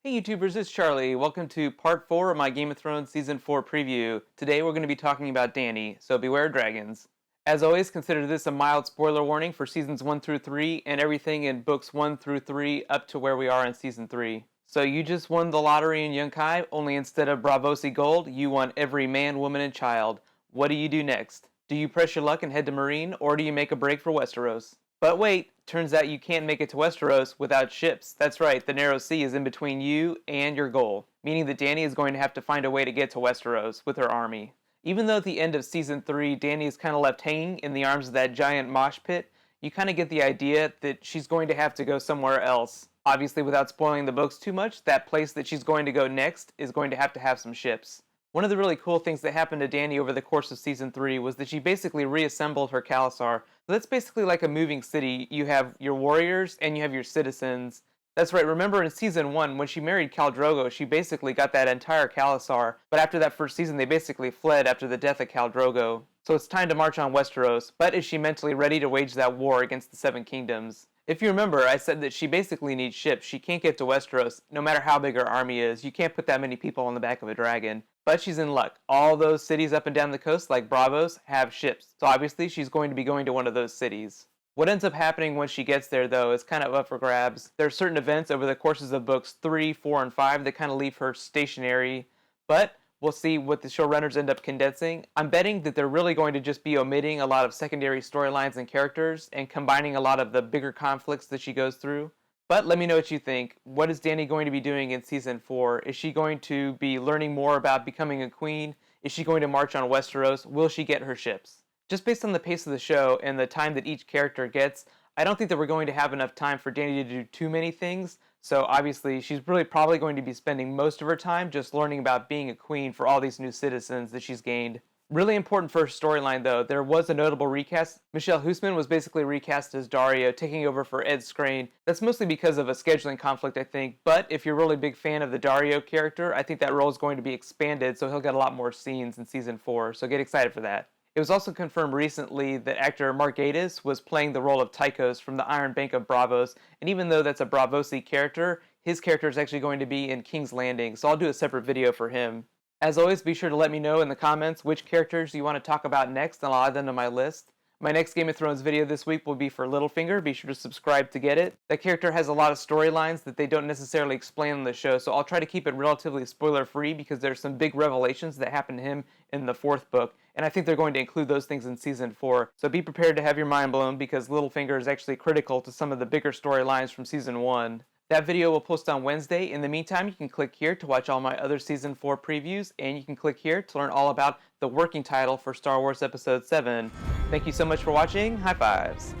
Hey YouTubers, it's Charlie. Welcome to part 4 of my Game of Thrones Season 4 preview. Today we're going to be talking about Dany, so beware dragons. As always, consider this a mild spoiler warning for Seasons 1 through 3 and everything in Books 1 through 3 up to where we are in Season 3. So you just won the lottery in Yunkai, only instead of Bravosi Gold, you won every man, woman, and child. What do you do next? Do you press your luck and head to Marine, or do you make a break for Westeros? But wait, turns out you can't make it to Westeros without ships. That's right, the Narrow Sea is in between you and your goal, meaning that Dany is going to have to find a way to get to Westeros with her army. Even though at the end of Season 3, Dany is kind of left hanging in the arms of that giant mosh pit, you kind of get the idea that she's going to have to go somewhere else. Obviously, without spoiling the books too much, that place that she's going to go next is going to have some ships. One of the really cool things that happened to Dany over the course of Season 3 was that she basically reassembled her Khalasar. So that's basically like a moving city. You have your warriors and you have your citizens. That's right, remember in Season 1, when she married Khal Drogo, she basically got that entire Khalasar, but after that first season they basically fled after the death of Khal Drogo. So it's time to march on Westeros, but is she mentally ready to wage that war against the Seven Kingdoms? If you remember, I said that she basically needs ships. She can't get to Westeros, no matter how big her army is. You can't put that many people on the back of a dragon. But she's in luck. All those cities up and down the coast, like Braavos, have ships. So obviously she's going to be going to one of those cities. What ends up happening when she gets there, though, is kind of up for grabs. There are certain events over the courses of books 3, 4, and 5 that kind of leave her stationary. But we'll see what the showrunners end up condensing. I'm betting that they're really going to just be omitting a lot of secondary storylines and characters and combining a lot of the bigger conflicts that she goes through. But let me know what you think. What is Dany going to be doing in Season 4? Is she going to be learning more about becoming a queen? Is she going to march on Westeros? Will she get her ships? Just based on the pace of the show and the time that each character gets, I don't think that we're going to have enough time for Dany to do too many things. So obviously, she's really probably going to be spending most of her time just learning about being a queen for all these new citizens that she's gained. Really important for her storyline, though, there was a notable recast. Michelle Huisman was basically recast as Dario, taking over for Ed Skrein. That's mostly because of a scheduling conflict, I think, but if you're a really big fan of the Dario character, I think that role is going to be expanded, so he'll get a lot more scenes in Season 4, so get excited for that. It was also confirmed recently that actor Mark Gatiss was playing the role of Tychos from the Iron Bank of Braavos, and even though that's a Bravosi character, his character is actually going to be in King's Landing, so I'll do a separate video for him. As always, be sure to let me know in the comments which characters you want to talk about next, and I'll add them to my list. My next Game of Thrones video this week will be for Littlefinger. Be sure to subscribe to get it. That character has a lot of storylines that they don't necessarily explain on the show, so I'll try to keep it relatively spoiler-free because there's some big revelations that happen to him in the 4th book, and I think they're going to include those things in Season 4. So be prepared to have your mind blown because Littlefinger is actually critical to some of the bigger storylines from Season 1. That video will post on Wednesday. In the meantime, you can click here to watch all my other Season 4 previews, and you can click here to learn all about the working title for Star Wars Episode 7. Thank you so much for watching. High fives!